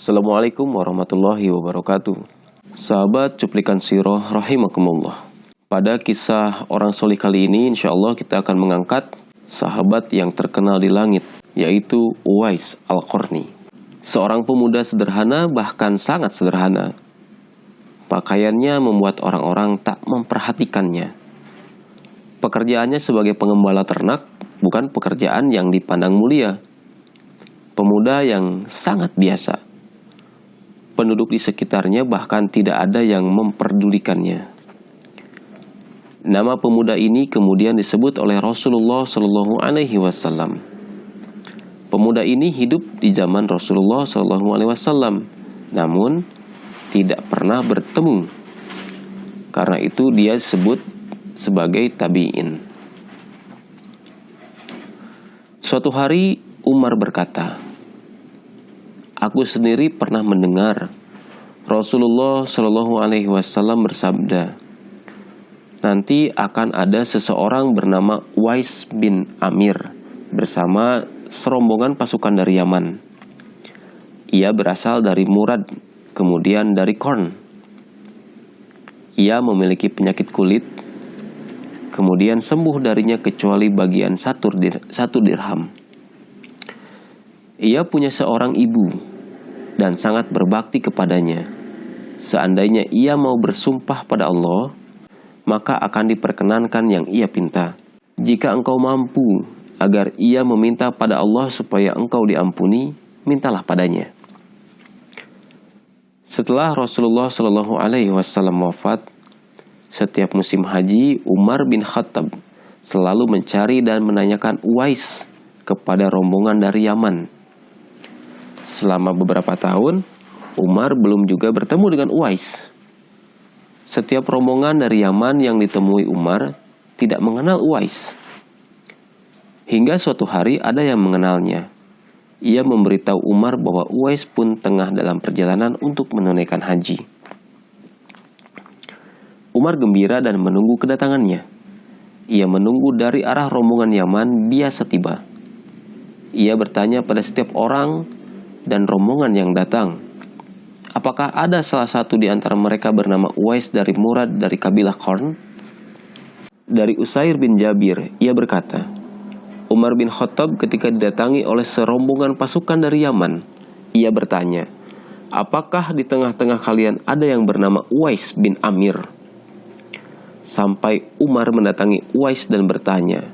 Assalamualaikum warahmatullahi wabarakatuh. Sahabat cuplikan sirah rahimakumullah. Pada kisah orang soleh kali ini, insya Allah kita akan mengangkat sahabat yang terkenal di langit, yaitu Uwais Al-Qarni. Seorang pemuda sederhana, bahkan sangat sederhana. Pakaiannya membuat orang-orang tak memperhatikannya. Pekerjaannya sebagai pengembala ternak bukan pekerjaan yang dipandang mulia. Pemuda yang sangat biasa. Penduduk di sekitarnya bahkan tidak ada yang memperdulikannya. Nama pemuda ini kemudian disebut oleh Rasulullah Shallallahu Alaihi Wasallam. Pemuda ini hidup di zaman Rasulullah Shallallahu Alaihi Wasallam, namun tidak pernah bertemu. Karena itu dia disebut sebagai tabi'in. Suatu hari Umar berkata, "Aku sendiri pernah mendengar Rasulullah Shallallahu Alaihi Wasallam bersabda, nanti akan ada seseorang bernama Uwais bin Amir bersama serombongan pasukan dari Yaman. Ia berasal dari Murad, kemudian dari Qarn. Ia memiliki penyakit kulit, kemudian sembuh darinya kecuali bagian satu dirham. Ia punya seorang ibu dan sangat berbakti kepadanya. Seandainya ia mau bersumpah pada Allah, maka akan diperkenankan yang ia pinta. Jika engkau mampu agar ia meminta pada Allah supaya engkau diampuni, mintalah padanya." Setelah Rasulullah Shallallahu Alaihi Wasallam wafat, setiap musim haji Umar bin Khattab selalu mencari dan menanyakan Uwais kepada rombongan dari Yaman. Selama beberapa tahun, Umar belum juga bertemu dengan Uwais. Setiap rombongan dari Yaman yang ditemui Umar tidak mengenal Uwais. Hingga suatu hari ada yang mengenalnya. Ia memberitahu Umar bahwa Uwais pun tengah dalam perjalanan untuk menunaikan haji. Umar gembira dan menunggu kedatangannya. Ia menunggu dari arah rombongan Yaman biasa tiba. Ia bertanya pada setiap orang dan rombongan yang datang, apakah ada salah satu di antara mereka bernama Uwais dari Murad dari kabilah Qarn? Dari Usair bin Jabir, ia berkata, Umar bin Khattab ketika didatangi oleh serombongan pasukan dari Yaman, ia bertanya, apakah di tengah-tengah kalian ada yang bernama Uwais bin Amir? Sampai Umar mendatangi Uwais dan bertanya,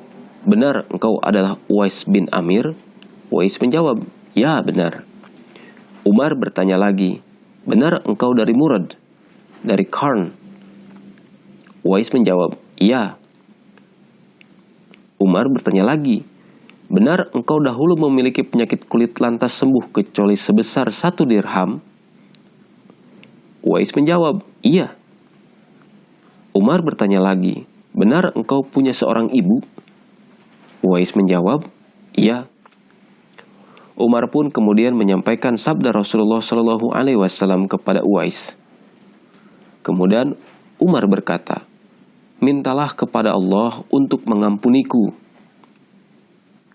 benar engkau adalah Uwais bin Amir? Uwais menjawab, ya benar. Umar bertanya lagi, benar engkau dari Murad, dari Qarn? Uwais menjawab, iya. Umar bertanya lagi, benar engkau dahulu memiliki penyakit kulit lantas sembuh kecuali sebesar 1 dirham? Uwais menjawab, iya. Umar bertanya lagi, benar engkau punya seorang ibu? Uwais menjawab, iya. Umar pun kemudian menyampaikan sabda Rasulullah Shallallahu Alaihi Wasallam kepada Uwais. Kemudian Umar berkata, mintalah kepada Allah untuk mengampuniku.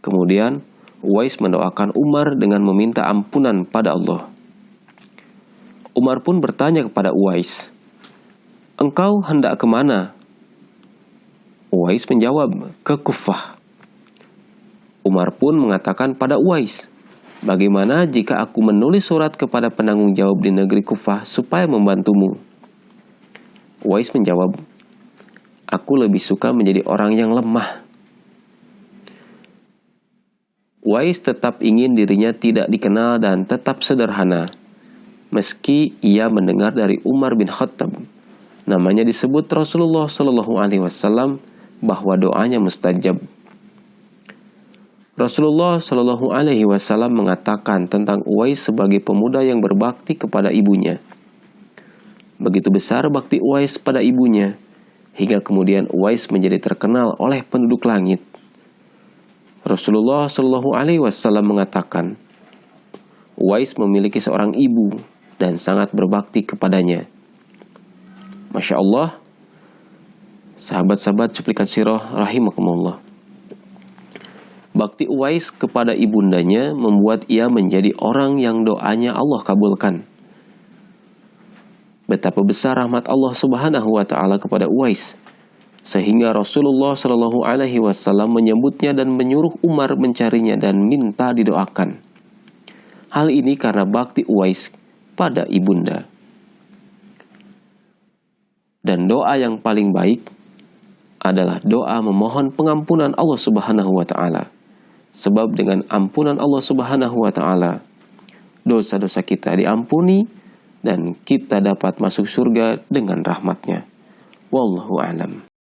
Kemudian Uwais mendoakan Umar dengan meminta ampunan pada Allah. Umar pun bertanya kepada Uwais, engkau hendak kemana? Uwais menjawab, ke Kufah. Umar pun mengatakan pada Uwais, bagaimana jika aku menulis surat kepada penanggung jawab di negeri Kufah supaya membantumu? Uwais menjawab, aku lebih suka menjadi orang yang lemah. Uwais tetap ingin dirinya tidak dikenal dan tetap sederhana. Meski ia mendengar dari Umar bin Khattab, namanya disebut Rasulullah Shallallahu Alaihi Wasallam bahwa doanya mustajab. Rasulullah Shallallahu Alaihi Wasallam mengatakan tentang Uwais sebagai pemuda yang berbakti kepada ibunya. Begitu besar bakti Uwais pada ibunya, hingga kemudian Uwais menjadi terkenal oleh penduduk langit. Rasulullah Shallallahu Alaihi Wasallam mengatakan, Uwais memiliki seorang ibu dan sangat berbakti kepadanya. Masya Allah, sahabat-sahabat cuplikan sirah rahimakumullah. Bakti Uwais kepada ibundanya membuat ia menjadi orang yang doanya Allah kabulkan. Betapa besar rahmat Allah Subhanahu wa taala kepada Uwais, sehingga Rasulullah Shallallahu alaihi wasallam menyebutnya dan menyuruh Umar mencarinya dan minta didoakan. Hal ini karena bakti Uwais pada ibunda. Dan doa yang paling baik adalah doa memohon pengampunan Allah Subhanahu wa taala. Sebab dengan ampunan Allah Subhanahu wa taala, dosa-dosa kita diampuni dan kita dapat masuk surga dengan rahmatnya. Wallahu a'lam.